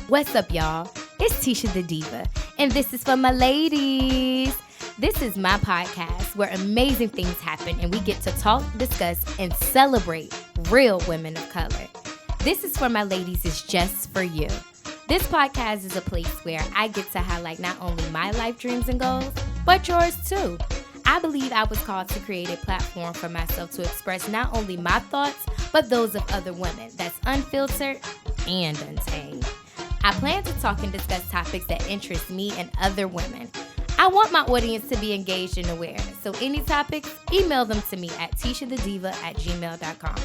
What's up, y'all? It's Tisha the Diva, and this is for my ladies. This is my podcast where amazing things happen and we get to talk, discuss, and celebrate real women of color. This is for my ladies is just for you. This podcast is a place where I get to highlight not only my life dreams and goals, but yours too. I believe I was called to create a platform for myself to express not only my thoughts, but those of other women that's unfiltered and untamed. I plan to talk and discuss topics that interest me and other women. I want my audience to be engaged and aware, so any topics, email them to me at tishadediva@gmail.com.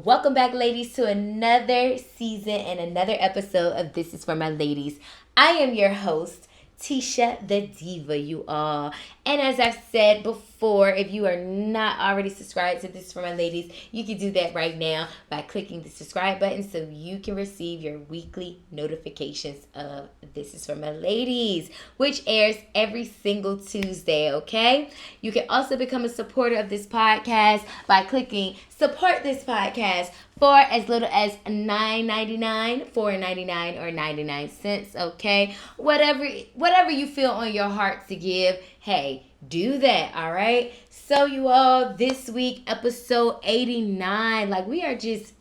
Welcome back, ladies, to another season and another episode of This Is For My Ladies. I am your host, Tisha the Diva, you all. And as I've said before, if you are not already subscribed to This For My Ladies, you can do that right now by clicking the subscribe button so you can receive your weekly notifications of This Is For My Ladies, which airs every single Tuesday, okay? You can also become a supporter of this podcast by clicking support this podcast for as little as $9.99, $4.99, or 99 cents, okay? Whatever you feel on your heart to give, hey, do that, all right? So you all, this week, episode 89, like we are just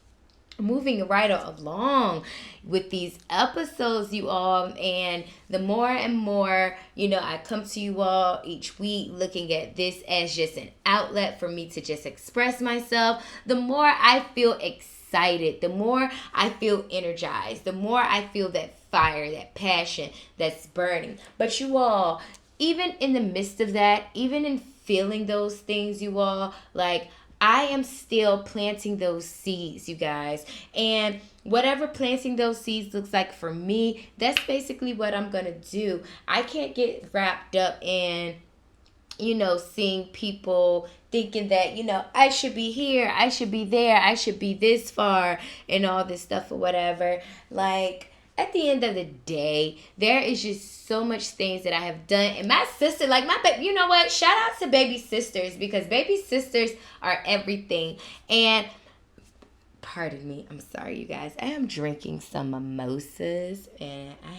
moving right along with these episodes, you all, and the more and more, I come to you all each week looking at this as just an outlet for me to just express myself, the more I feel excited, the more I feel energized, the more I feel that fire, that passion that's burning. But you all, even in the midst of that, even in feeling those things, you all, like, I am still planting those seeds, you guys. And whatever planting those seeds looks like for me, that's basically what I'm going to do. I can't get wrapped up in, seeing people thinking that, I should be here, I should be there, I should be this far, and all this stuff or whatever. Like, at the end of the day, there is just so much things that I have done. And my sister, you know what? Shout out to baby sisters, because baby sisters are everything. And pardon me, I'm sorry, you guys. I am drinking some mimosas, and I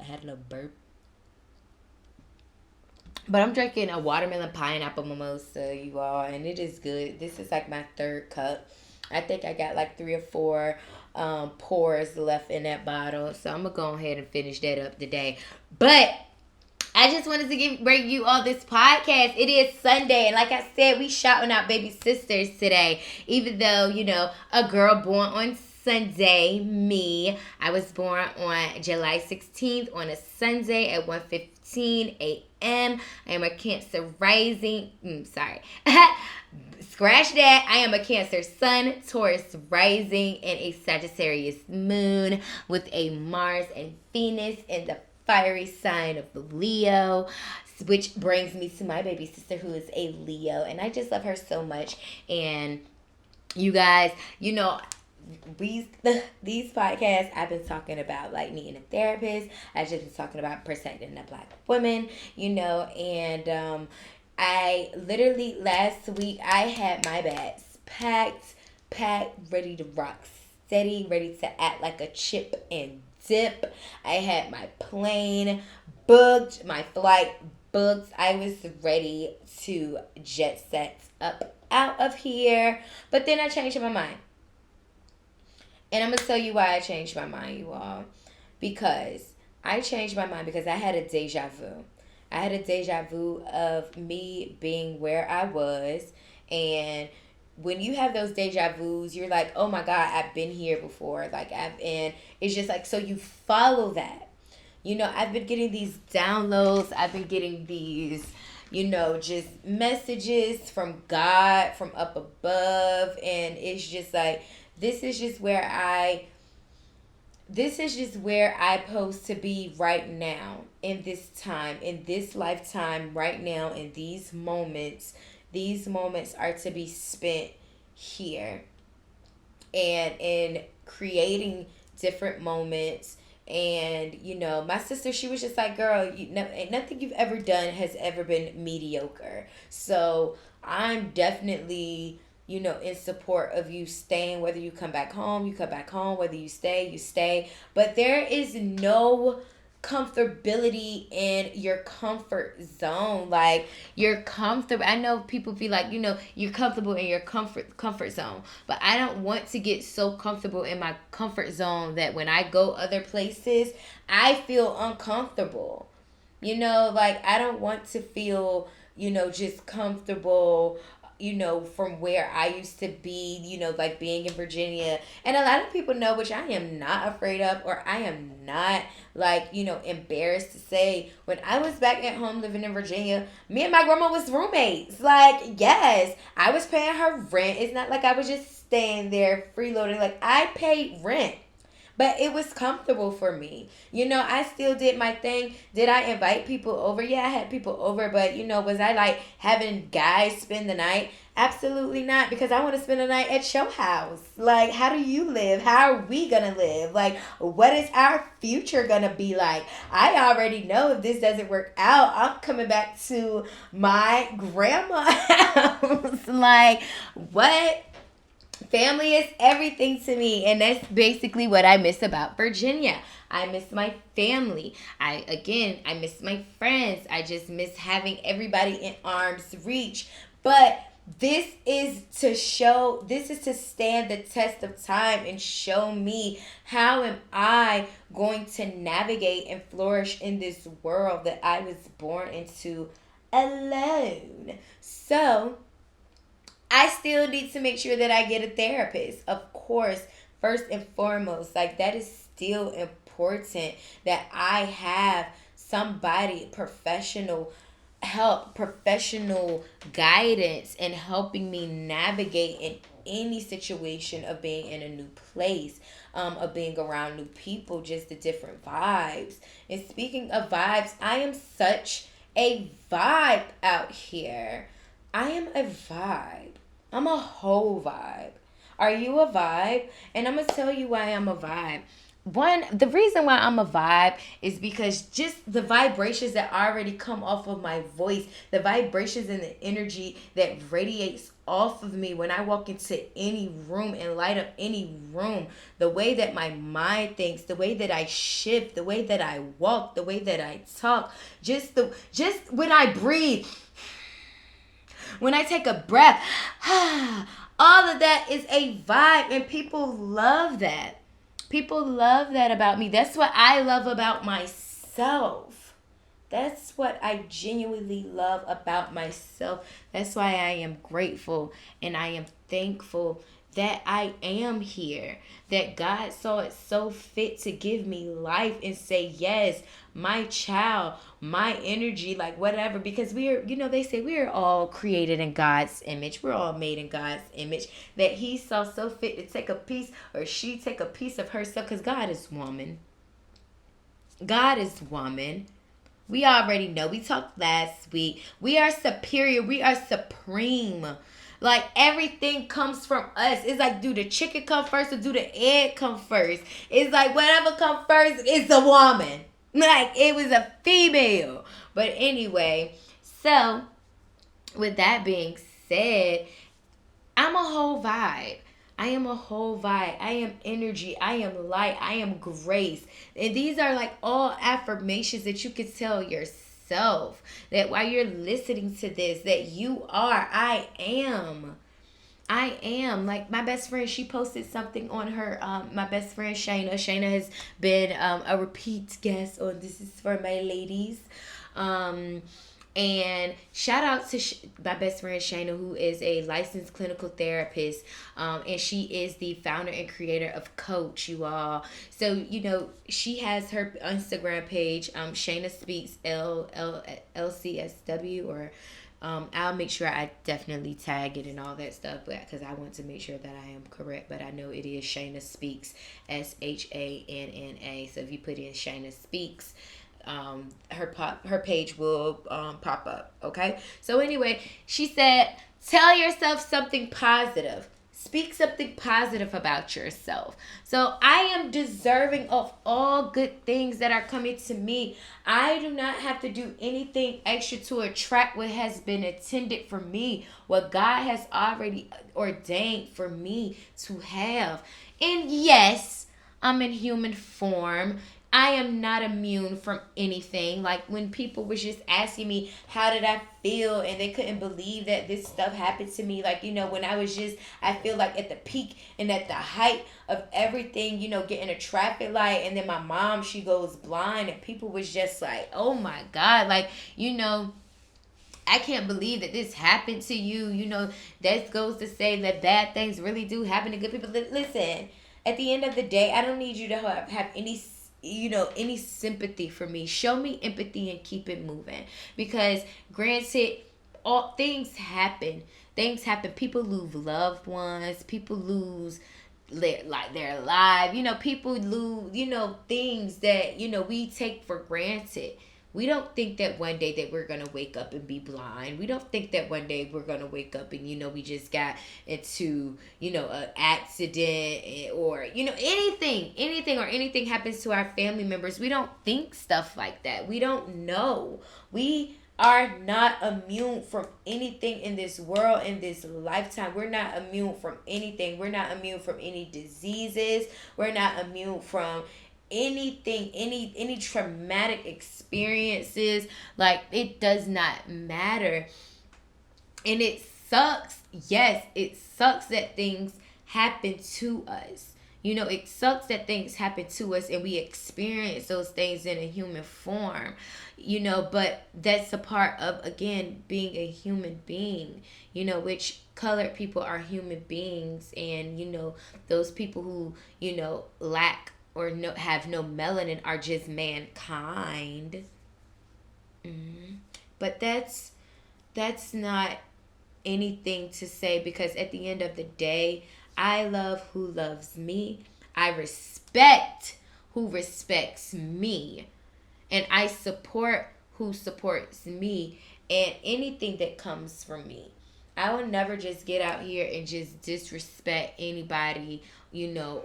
had a little burp. But I'm drinking a watermelon pineapple mimosa, you all, and it is good. This is like my third cup. I think I got like 3 or 4 pours left in that bottle. So I'm going to go ahead and finish that up today. But I just wanted to bring you all this podcast. It is Sunday. And like I said, we shouting out baby sisters today. Even though, a girl born on Sunday, me. I was born on July 16th on a Sunday at 1:15 a.m. I am a Cancer rising. Scratch that. I am a Cancer sun, Taurus rising, and a Sagittarius moon with a Mars and Venus in the fiery sign of Leo, which brings me to my baby sister who is a Leo, and I just love her so much. And you guys, these podcasts, I've been talking about like needing a therapist. I've just been talking about protecting the Black women, and I literally last week I had my bags packed, ready to rock steady, ready to act like a chip and dip. I had my plane booked, my flight booked. I was ready to jet set up out of here, but then I changed my mind. And I'm going to tell you why I changed my mind, you all. Because I changed my mind because I had a deja vu. I had a deja vu of me being where I was. And when you have those deja vus, you're like, oh my God, I've been here before. And it's just like, so you follow that. I've been getting these downloads. I've been getting these, just messages from God, from up above. And it's just like, This is just where I supposed to be right now, in this time, in this lifetime, right now, in these moments. These moments are to be spent here. And in creating different moments. And, my sister, she was just like, girl, nothing you've ever done has ever been mediocre. So I'm definitely in support of you staying. Whether you come back home, you come back home. Whether you stay, you stay. But there is no comfortability in your comfort zone. Like, you're comfortable. I know people feel like, you're comfortable in your comfort zone, but I don't want to get so comfortable in my comfort zone that when I go other places, I feel uncomfortable. Like, I don't want to feel, just comfortable, from where I used to be, like being in Virginia. And a lot of people know, which I am not afraid of, or I am not, like, embarrassed to say, when I was back at home living in Virginia, me and my grandma was roommates. Like, yes, I was paying her rent. It's not like I was just staying there freeloading. Like, I paid rent. But it was comfortable for me. I still did my thing. Did I invite people over? Yeah, I had people over. But, was I like having guys spend the night? Absolutely not. Because I want to spend the night at your house. Like, how do you live? How are we going to live? Like, what is our future going to be like? I already know if this doesn't work out, I'm coming back to my grandma's house. Like, what? Family is everything to me, and that's basically what I miss about Virginia. I miss my family. I miss my friends. I just miss having everybody in arm's reach. But this is to stand the test of time and show me how am I going to navigate and flourish in this world that I was born into alone. So I still need to make sure that I get a therapist. Of course, first and foremost, like, that is still important that I have somebody, professional help, professional guidance, and helping me navigate in any situation of being in a new place, of being around new people, just the different vibes. And speaking of vibes, I am such a vibe out here. I am a vibe. I'm a whole vibe. Are you a vibe? And I'm going to tell you why I'm a vibe. The reason why I'm a vibe is because just the vibrations that already come off of my voice, the vibrations and the energy that radiates off of me when I walk into any room and light up any room, the way that my mind thinks, the way that I shift, the way that I walk, the way that I talk, just when I breathe, when I take a breath, all of that is a vibe, and people love that. People love that about me. That's what I love about myself. That's what I genuinely love about myself. That's why I am grateful and I am thankful that I am here, that God saw it so fit to give me life and say, yes, my child, my energy, like whatever, because we are, they say we are all created in God's image. We're all made in God's image, that he saw so fit to take a piece, or she take a piece of herself, because God is woman. God is woman. We already know. We talked last week. We are superior. We are supreme. Like, everything comes from us. It's like, do the chicken come first or do the egg come first? It's like, whatever comes first is a woman. Like, it was a female. But anyway, so with that being said, I'm a whole vibe. I am a whole vibe. I am energy. I am light. I am grace. And these are like all affirmations that you can tell yourself. That while you're listening to this, that you are. I am. Like, my best friend, she posted something on her, my best friend Shayna. Shayna has been a repeat guest on This Is For My Ladies. And shout out to my best friend Shayna, who is a licensed clinical therapist, and she is the founder and creator of Coach, you all. So, she has her Instagram page, Shayna Speaks LCSW, or I'll make sure I definitely tag it and all that stuff, because I want to make sure that I am correct. But I know it is Shayna Speaks, SHANNA. So if you put in Shayna Speaks, her page will pop up. Okay. So anyway, she said, tell yourself something positive. Speak something positive about yourself. So I am deserving of all good things that are coming to me. I do not have to do anything extra to attract what has been intended for me, what God has already ordained for me to have. And yes, I'm in human form. I am not immune from anything. Like when people was just asking me how did I feel and they couldn't believe that this stuff happened to me. Like, when I was just, I feel like at the peak and at the height of everything, getting a traffic light, and then my mom, she goes blind, and people was just like, oh my God, like, I can't believe that this happened to you. That goes to say that bad things really do happen to good people. Listen, at the end of the day, I don't need you to have any sympathy for me. Show me empathy and keep it moving. Because granted, all things happen. People lose loved ones. People lose their life. People lose things that we take for granted. We don't think that one day that we're going to wake up and be blind. We don't think that one day we're going to wake up and, we just got into, an accident or, anything or anything happens to our family members. We don't think stuff like that. We don't know. We are not immune from anything in this world, in this lifetime. We're not immune from anything. We're not immune from any diseases. We're not immune from anything, any traumatic experiences. Like, it does not matter. And it sucks. Yes, it sucks that things happen to us. It sucks that things happen to us and we experience those things in a human form. But that's a part of, again, being a human being, which colored people are human beings. And, those people who, lack or have no melanin are just mankind. But that's not anything to say, because at the end of the day, I love who loves me. I respect who respects me. And I support who supports me and anything that comes from me. I will never just get out here and just disrespect anybody,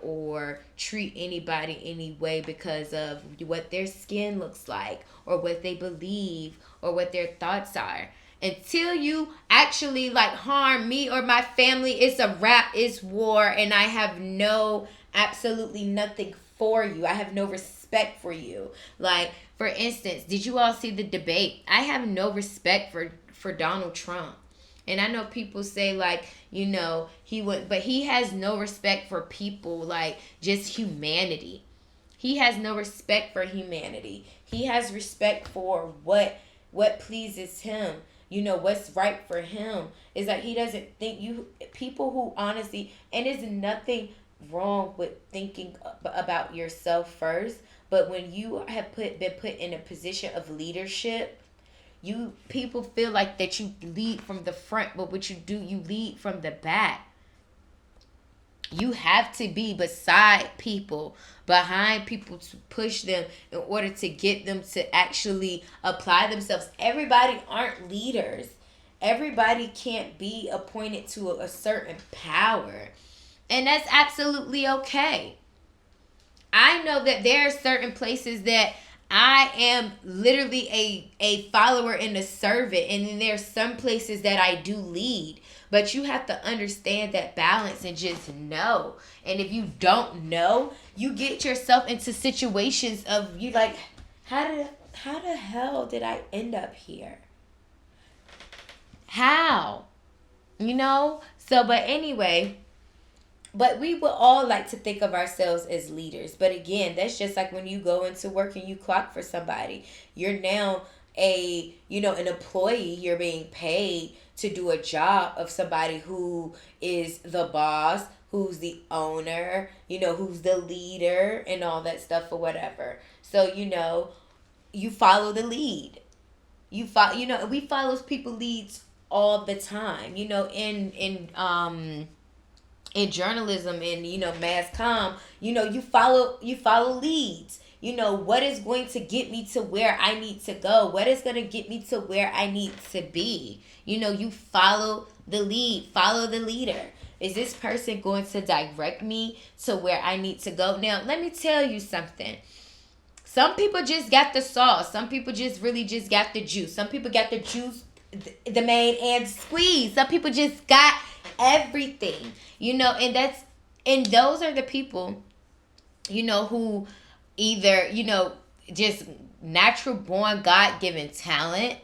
or treat anybody any way because of what their skin looks like or what they believe or what their thoughts are. Until you actually harm me or my family, it's a wrap, it's war, and I have absolutely nothing for you. I have no respect for you. Like, for instance, did you all see the debate? I have no respect for Donald Trump. And I know people say but he has no respect for people, just humanity. He has no respect for humanity. He has respect for what pleases him. What's right for him is that he doesn't think people who honestly, and there's nothing wrong with thinking about yourself first, but when you have been put in a position of leadership, people feel like that you lead from the front, but what you do, you lead from the back. You have to be beside people, behind people, to push them in order to get them to actually apply themselves. Everybody aren't leaders. Everybody can't be appointed to a certain power. And that's absolutely okay. I know that there are certain places that I am literally a follower and a servant. And then there's some places that I do lead. But you have to understand that balance and just know. And if you don't know, you get yourself into situations of you like, how the hell did I end up here? How? So, but anyway, but we would all like to think of ourselves as leaders. But again, that's just like when you go into work and you clock for somebody. You're now an employee. You're being paid to do a job of somebody who is the boss, who's the owner, who's the leader and all that stuff or whatever. So, you follow the lead. We follow people leads all the time, in journalism and mass comm, you follow leads. What is going to get me to where I need to go? What is going to get me to where I need to be? You follow the lead, follow the leader. Is this person going to direct me to where I need to go? Now, let me tell you something. Some people just got the sauce. Some people just really just got the juice. Some people got the juice, the main and squeeze. Some people just got everything, and those are the people, who either, just natural born God given talent.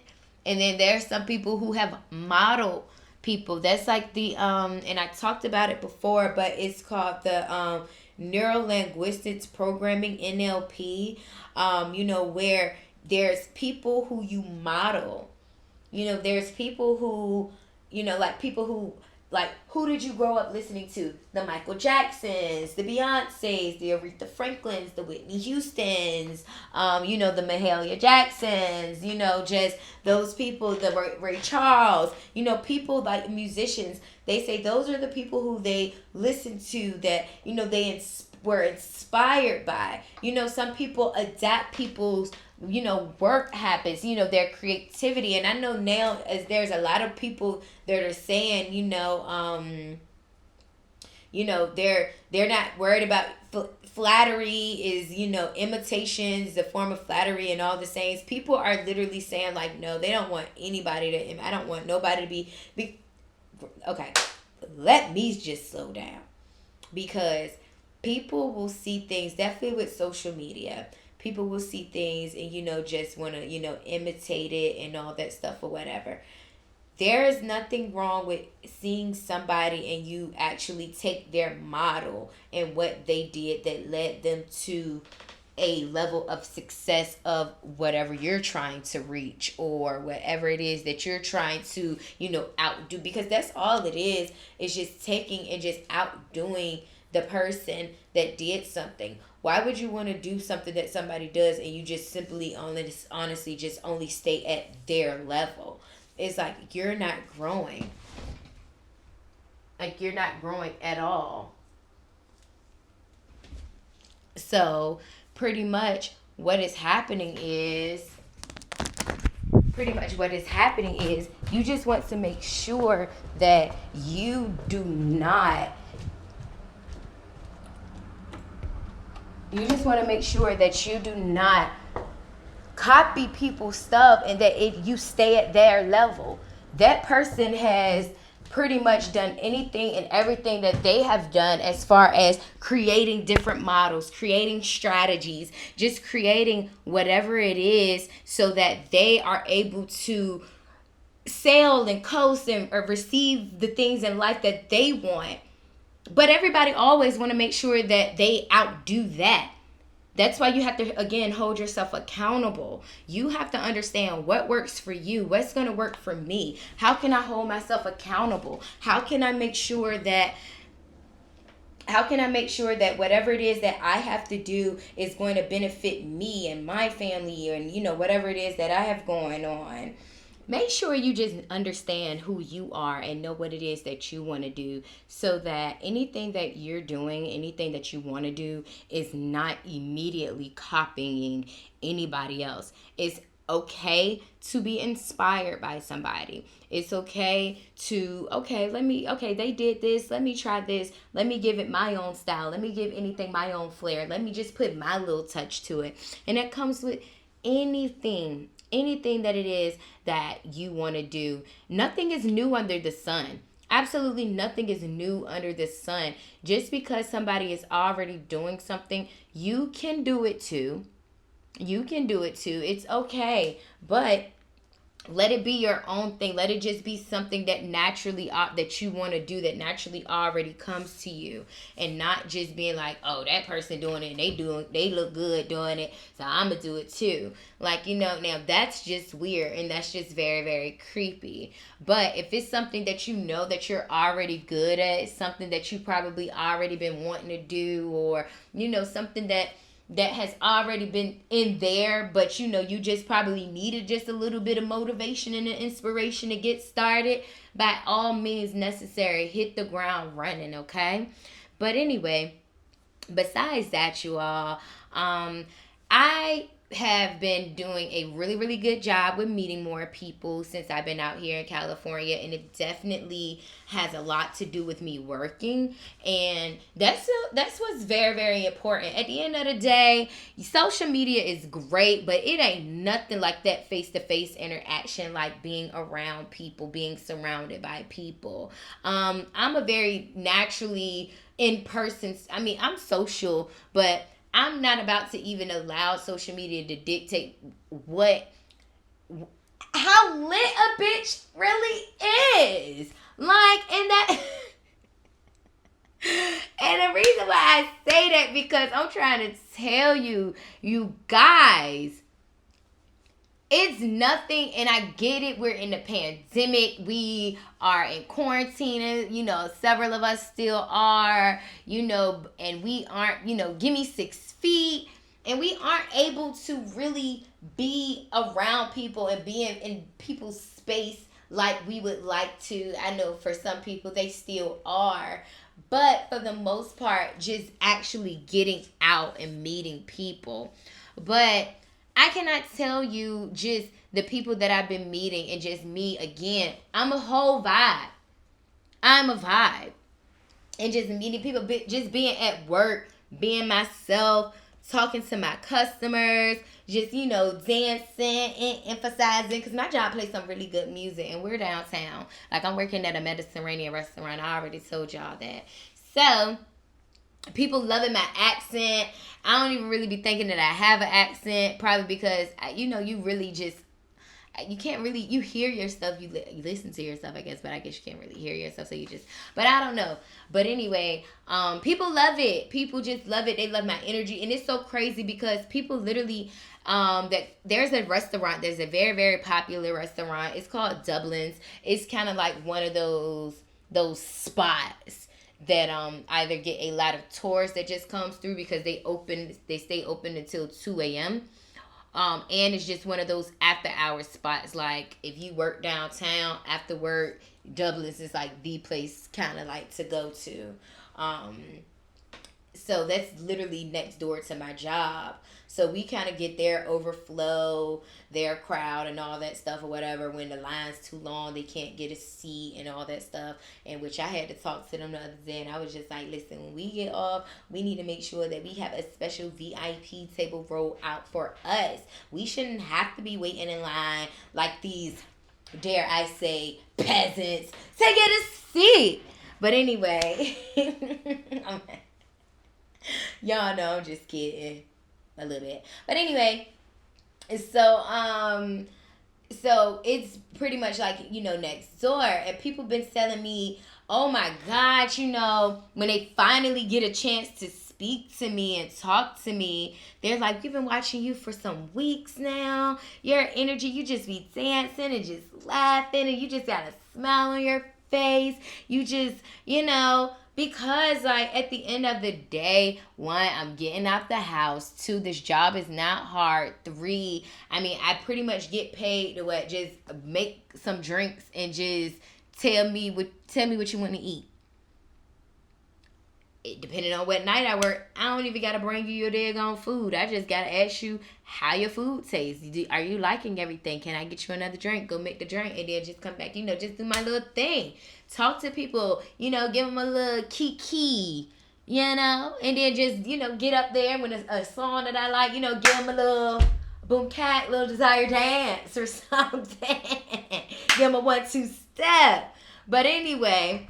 And then there's some people who have modeled people. That's like the and I talked about it before, but it's called the Neurolinguistics Programming, NLP. Where there's people who you model. There's people who, like people who, like, who did you grow up listening to? The Michael Jacksons, the Beyoncés, the Aretha Franklins, the Whitney Houstons, the Mahalia Jacksons, just those people, the Ray Charles, people like musicians. They say those are the people who they listen to, that, they were inspired by. Some people adapt people's work habits, their creativity. And I know now, as there's a lot of people that are saying, they're not worried about flattery is, imitations, the form of flattery and all the sayings. People are literally saying, like, no, they don't want anybody to, I don't want nobody to be okay, let me just slow down, because people will see things, definitely with social media. People will see things and, just want to, imitate it and all that stuff or whatever. There is nothing wrong with seeing somebody and you actually take their model and what they did that led them to a level of success of whatever you're trying to reach, or whatever it is that you're trying to, outdo. Because that's all it is just taking and just outdoing the person that did something. Why would you want to do something that somebody does and you just simply honestly just only stay at their level? It's like you're not growing. Like, you're not growing at all. So pretty much what is happening is you just want to make sure that you do not copy people's stuff, and that you stay at their level. That person has pretty much done anything and everything that they have done as far as creating different models, creating strategies, just creating whatever it is so that they are able to sail and coast and or receive the things in life that they want. But everybody always want to make sure that they outdo that. That's why you have to, again, hold yourself accountable. You have to understand what works for you, what's going to work for me. How can I hold myself accountable? How can I make sure that whatever it is that I have to do is going to benefit me and my family, and whatever it is that I have going on? Make sure you just understand who you are and know what it is that you want to do, so that anything that you're doing, anything that you want to do, is not immediately copying anybody else. It's okay to be inspired by somebody. It's okay to, they did this, let me try this, let me give it my own style, let me give anything my own flair, let me just put my little touch to it. And that comes with anything that it is that you want to do. Nothing is new under the sun. Absolutely nothing is new under the sun. Just because somebody is already doing something, you can do it too. It's okay. But let it be your own thing. Let it just be something that naturally that you want to do, that naturally already comes to you, and not just being like, oh, that person doing it and they look good doing it, so I'm gonna do it too. Like, now that's just weird, and that's just very, very creepy. But if it's something that that you're already good at, something that you probably already been wanting to do, or something that has already been in there, but you just probably needed just a little bit of motivation and inspiration to get started, by all means necessary, hit the ground running, okay? But anyway, besides that, you all, I have been doing a really, really good job with meeting more people since I've been out here in California, and it definitely has a lot to do with me working, and that's what's very, very important. At the end of the day, social media is great, but it ain't nothing like that face-to-face interaction, like being around people, being surrounded by people. I'm a very naturally in person. I mean, I'm social, but I'm not about to even allow social media to dictate what how lit a bitch really is. Like, and that and the reason why I say that, because I'm trying to tell you, you guys, it's nothing, and I get it. We're in the pandemic. We are in quarantine. Several of us still are, and we aren't, give me 6 feet. And we aren't able to really be around people and be in people's space like we would like to. I know for some people they still are. But for the most part, just actually getting out and meeting people. But I cannot tell you just the people that I've been meeting and just me again. I'm a whole vibe. I'm a vibe. And just meeting people, just being at work, being myself, talking to my customers, just, dancing and emphasizing. Because my job plays some really good music, and we're downtown. Like, I'm working at a Mediterranean restaurant. I already told y'all that. So people loving my accent. I don't even really be thinking that I have an accent, probably because, you really just, you can't really, you hear your stuff, you listen to yourself, I guess, but I guess you can't really hear yourself, so you just, but I don't know. But anyway, people love it. People just love it. They love my energy, and it's so crazy because people literally, that there's a restaurant, there's a very, very popular restaurant. It's called Dublin's. It's kind of like one of those spots that either get a lot of tourists that just comes through because they stay open until 2 a.m. And it's just one of those after hours spots. Like, if you work downtown after work, Dublin's is like the place kind of like to go to. So that's literally next door to my job. So we kind of get their overflow, their crowd and all that stuff or whatever. When the line's too long, they can't get a seat and all that stuff. And which I had to talk to them the other day. And I was just like, listen, when we get off, we need to make sure that we have a special VIP table rolled out for us. We shouldn't have to be waiting in line like these, dare I say, peasants to get a seat. But anyway, y'all know I'm just kidding. A little bit. But anyway, so it's pretty much like, next door. And people been telling me, oh my God, when they finally get a chance to speak to me and talk to me, they're like, we've been watching you for some weeks now. Your energy, you just be dancing and just laughing, and you just got a smile on your face. You just, because, like, at the end of the day, 1, I'm getting out the house. 2, this job is not hard. 3, I pretty much get paid to just make some drinks and just tell me what you want to eat. Depending on what night I work, I don't even got to bring you your daggone food. I just got to ask you how your food tastes. Are you liking everything? Can I get you another drink? Go make the drink and then just come back. Just do my little thing. Talk to people. Give them a little kiki. And then just, get up there when a song that I like, give them a little boom cat, little desire dance or something. Give them a 1-2 step. But anyway,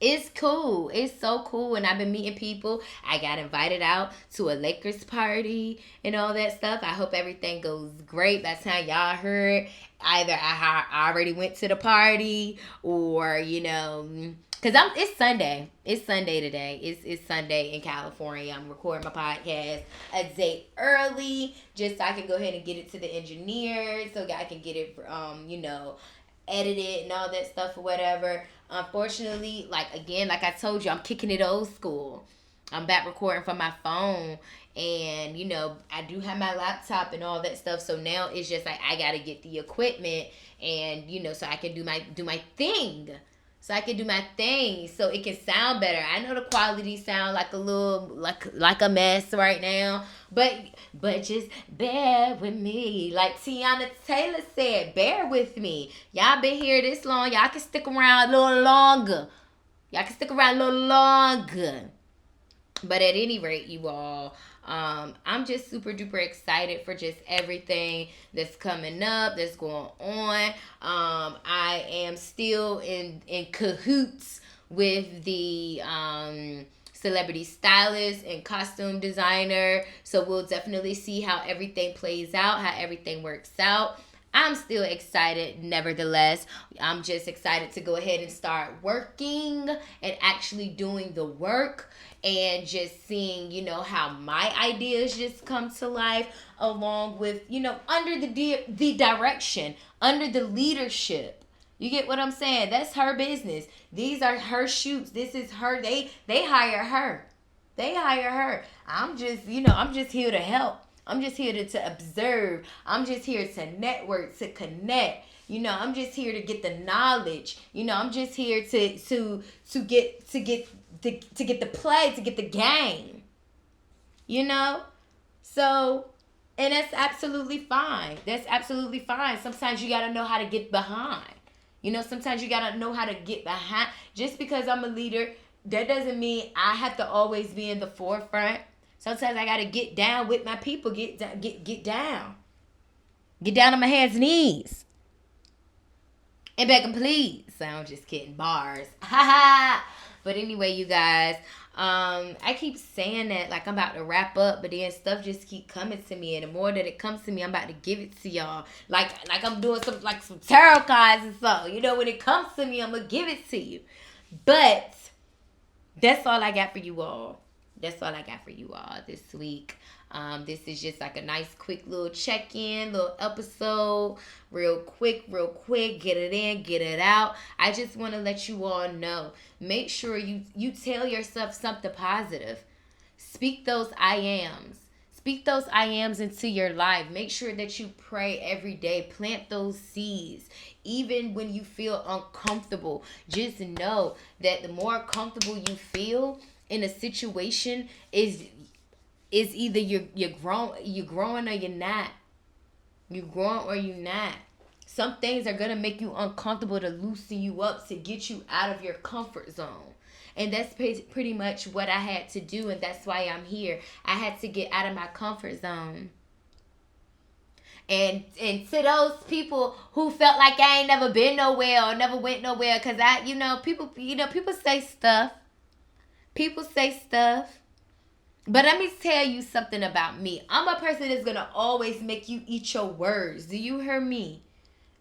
it's cool. It's so cool. And I've been meeting people. I got invited out to a Lakers party and all that stuff. I hope everything goes great. By the time y'all heard, either I already went to the party or, because it's Sunday. It's Sunday today. It's Sunday in California. I'm recording my podcast a day early just so I can go ahead and get it to the engineer so I can get it, edited and all that stuff or whatever. Unfortunately, like I told you, I'm kicking it old school. I'm back recording from my phone, and I do have my laptop and all that stuff. So now it's just like I gotta get the equipment, and so I can do my thing. so I can do my thing, so it can sound better. I know the quality sound like a little like a mess right now, but just bear with me. Like Tiana Taylor said, bear with me. Y'all been here this long. Y'all can stick around a little longer. Y'all can stick around a little longer. But at any rate, you all, I'm just super duper excited for just everything that's coming up, that's going on. I am still in cahoots with the celebrity stylist and costume designer. So we'll definitely see how everything plays out, how everything works out. I'm still excited, nevertheless. I'm just excited to go ahead and start working and actually doing the work and just seeing, how my ideas just come to life, along with, under the direction, under the leadership. You get what I'm saying? That's her business. These are her shoots. This is her. They hire her. They hire her. I'm just here to help. I'm just here to observe. I'm just here to network, to connect. I'm just here to get the knowledge. I'm just here to get the play, to get the game. So, and that's absolutely fine. That's absolutely fine. Sometimes you gotta know how to get behind. Sometimes you gotta know how to get behind. Just because I'm a leader, that doesn't mean I have to always be in the forefront. Sometimes I gotta get down with my people. Get down. Get down on my hands and knees. And beg them, please. So I'm just kidding. Bars. Ha ha. But anyway, you guys, I keep saying that like I'm about to wrap up, but then stuff just keep coming to me, and the more that it comes to me, I'm about to give it to y'all. Like I'm doing some tarot cards and so. When it comes to me, I'm gonna give it to you. But that's all I got for you all. That's all I got for you all this week. This is just like a nice quick little check-in, little episode. Real quick. Get it in, get it out. I just want to let you all know. Make sure you tell yourself something positive. Speak those I ams. Speak those I ams into your life. Make sure that you pray every day. Plant those seeds. Even when you feel uncomfortable, just know that the more comfortable you feel in a situation is either you're growing or you're not. You're growing or you're not. Some things are gonna make you uncomfortable to loosen you up, to get you out of your comfort zone. And that's pretty much what I had to do, and that's why I'm here. I had to get out of my comfort zone. And to those people who felt like I ain't never been nowhere or never went nowhere, cause people say stuff. People say stuff. But let me tell you something about me. I'm a person that's going to always make you eat your words. Do you hear me?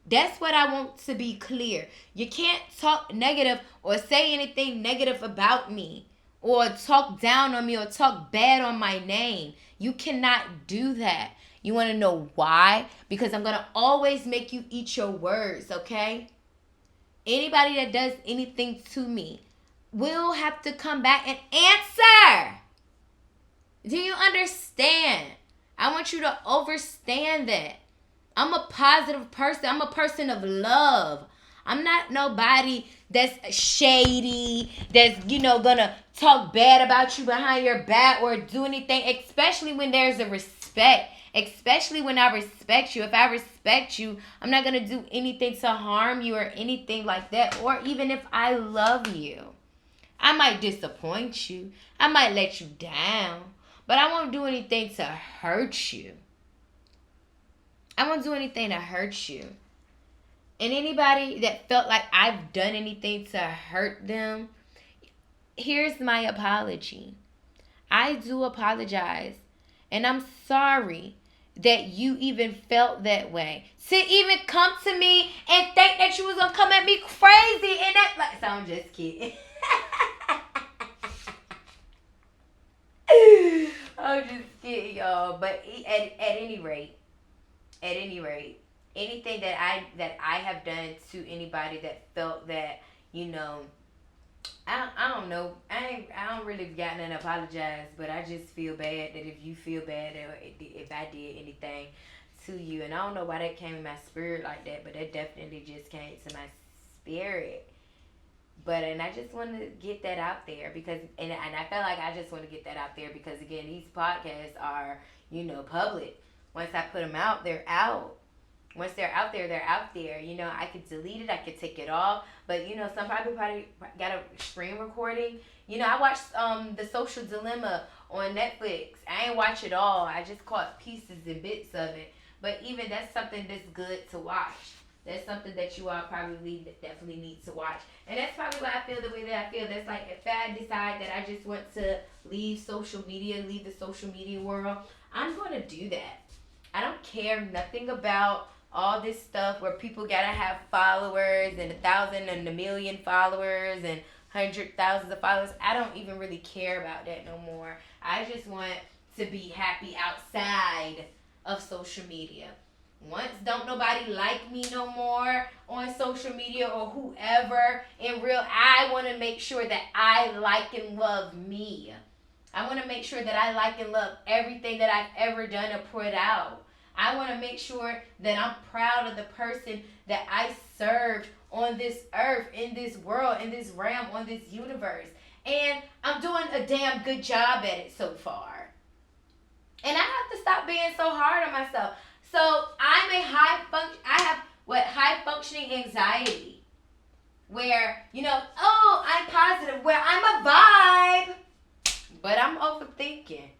That's what I want to be clear. You can't talk negative or say anything negative about me, or talk down on me, or talk bad on my name. You cannot do that. You want to know why? Because I'm going to always make you eat your words, okay? Anybody that does anything to me will have to come back and answer. Do you understand? I want you to understand that. I'm a positive person. I'm a person of love. I'm not nobody that's shady, that's, gonna talk bad about you behind your back or do anything, especially when there's a respect. Especially when I respect you. If I respect you, I'm not gonna do anything to harm you or anything like that. Or even if I love you, I might disappoint you. I might let you down. But I won't do anything to hurt you. I won't do anything to hurt you. And anybody that felt like I've done anything to hurt them, here's my apology. I do apologize. And I'm sorry that you even felt that way. To even come to me and think that you was going to come at me crazy. And that, so I'm just kidding. I'm just kidding, y'all. But at any rate, anything that I have done to anybody that felt that, I don't know. I don't really gotten and apologize, but I just feel bad that if you feel bad or if I did anything to you, and I don't know why that came in my spirit like that, but that definitely just came to my spirit. And I just want to get that out there because, and I feel like I just want to get that out there because, again, these podcasts are, public. Once I put them out, they're out. Once they're out there, they're out there. I could delete it, I could take it off. But, some people probably got a screen recording. I watched The Social Dilemma on Netflix. I ain't watch it all. I just caught pieces and bits of it. But even that's something that's good to watch. That's something that you all probably definitely need to watch. And that's probably why I feel the way that I feel. That's like if I decide that I just want to leave social media, leave the social media world, I'm going to do that. I don't care nothing about all this stuff where people got to have followers and 1,000 and 1,000,000 followers and 100,000 of followers. I don't even really care about that no more. I just want to be happy outside of social media. Once don't nobody like me no more on social media or whoever in real, I want to make sure that I like and love me. I want to make sure that I like and love everything that I've ever done or put out. I want to make sure that I'm proud of the person that I served on this earth, in this world, in this realm, on this universe. And I'm doing a damn good job at it so far. And I have to stop being so hard on myself. So I'm a I have high functioning anxiety where, I'm positive, where I'm a vibe, but I'm overthinking.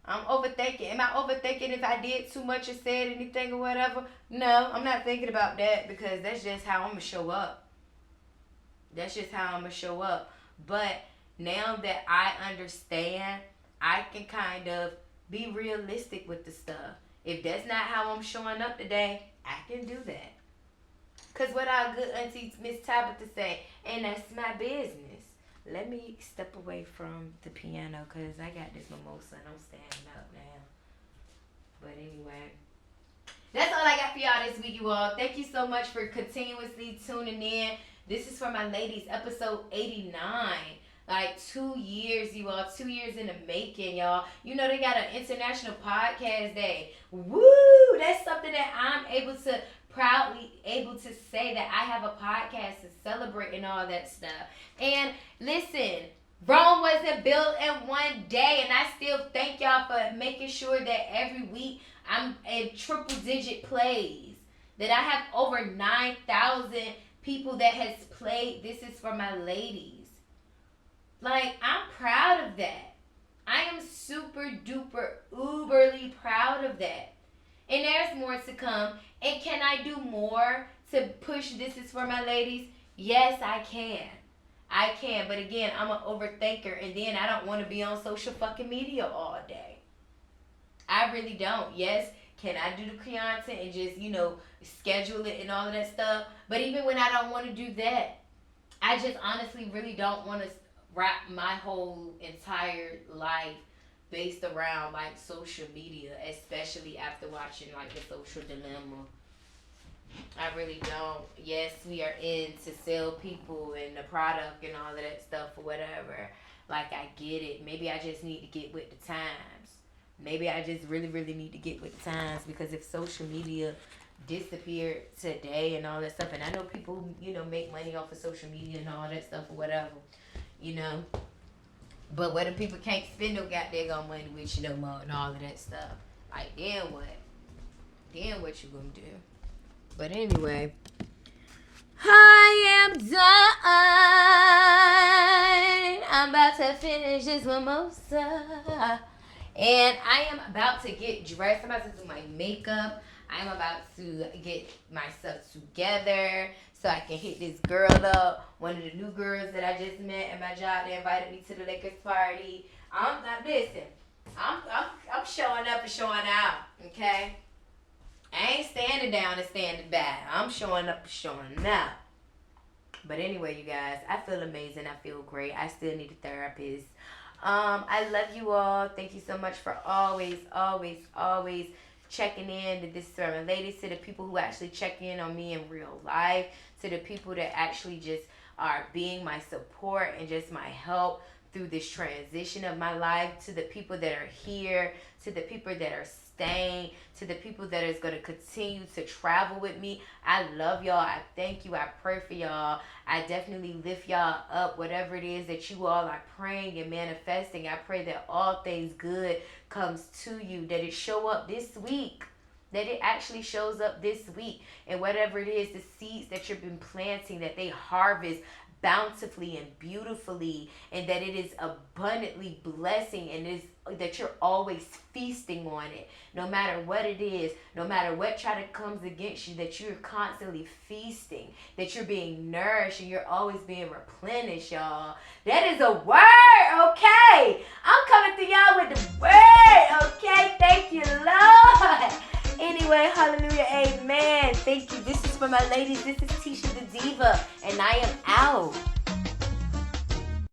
Am I overthinking if I did too much or said anything or whatever? No, I'm not thinking about that because that's just how I'm going to show up. But now that I understand, I can kind of be realistic with the stuff. If that's not how I'm showing up today, I can do that. Because what our good auntie Miss Tabitha say, and that's my business. Let me step away from the piano because I got this mimosa and I'm standing up now. But anyway, that's all I got for y'all this week, you all. Thank you so much for continuously tuning in. This is for my ladies, episode 89. Like 2 years, you all. 2 years in the making, y'all. They got an International Podcast Day. Woo! That's something that I'm proudly able to say that I have a podcast to celebrate and all that stuff. And listen, Rome wasn't built in one day, and I still thank y'all for making sure that every week I'm in triple digit plays. That I have over 9,000 people that has played This Is For My Ladies. Like, I'm proud of that. I am super duper uberly proud of that. And there's more to come. And can I do more to push This Is For My Ladies? Yes, I can. But again, I'm an overthinker. And then I don't want to be on social fucking media all day. I really don't. Yes, can I do the content and just, schedule it and all of that stuff? But even when I don't want to do that, I just honestly really don't want to wrap my whole entire life based around like social media, especially after watching like The Social Dilemma. I really don't. Yes, we are in to sell people and the product and all of that stuff or whatever. Like, I get it. Maybe I just need to get with the times. Maybe I just really, really need to get with the times, because if social media disappeared today and all that stuff, and I know people who, make money off of social media and all that stuff or whatever, but what if people can't spend no goddamn money with you no more and all of that stuff? Like, then what? Then what you gonna do? But anyway, I am done. I'm about to finish this mimosa. And I am about to get dressed. I'm about to do my makeup. I'm about to get myself together so I can hit this girl up. One of the new girls that I just met at my job, they invited me to the Lakers party. I'm showing up and showing out, okay? I ain't standing down and standing back. I'm showing up and showing out. But anyway, you guys, I feel amazing. I feel great. I still need a therapist. I love you all. Thank you so much for always checking in to This Is For My Ladies, to the people who actually check in on me in real life, to the people that actually just are being my support and just my help through this transition of my life, to the people that are here, to the people that are staying, to the people that is going to continue to travel with me. I love y'all. I thank you. I pray for y'all. I definitely lift y'all up, whatever it is that you all are praying and manifesting. I pray that all things good comes to you, that it show up this week, that it actually shows up this week. And whatever it is, the seeds that you've been planting, that they harvest bountifully and beautifully, and that it is abundantly blessing, and is that you're always feasting on it, no matter what it is, no matter what try to comes against you, that you're constantly feasting, that you're being nourished, and you're always being replenished, y'all. That is a word, okay? I'm coming to y'all with the word, okay? Thank you, Lord. Anyway, hallelujah, amen. Thank you. This is for my ladies. This is Tisha the Diva, and I am out.